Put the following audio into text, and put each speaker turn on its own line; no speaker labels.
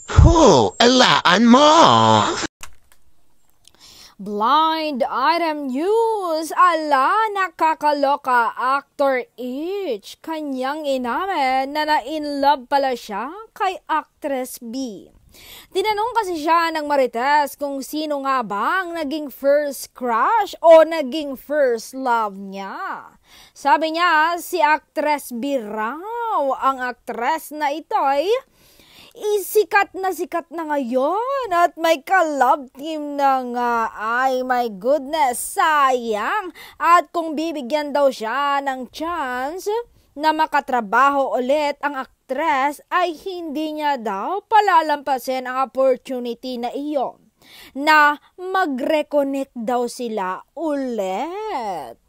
Alaan mo!
Blind item news. Ala, nakakaloka. Actor H. Kanyang inamin na na-inlove pala siya kay Actress B. Tinanong kasi siya ng Marites kung sino nga ba ang naging first crush o naging first love niya. Sabi niya, si Actress B raw. Ang actress na ito ay sikat na ngayon at may ka-love team na nga. Ay, my goodness, sayang. At kung bibigyan daw siya ng chance na makatrabaho ulit ang actress, ay hindi niya daw palalampasin ang opportunity na iyon na mag-reconnect daw sila ulit.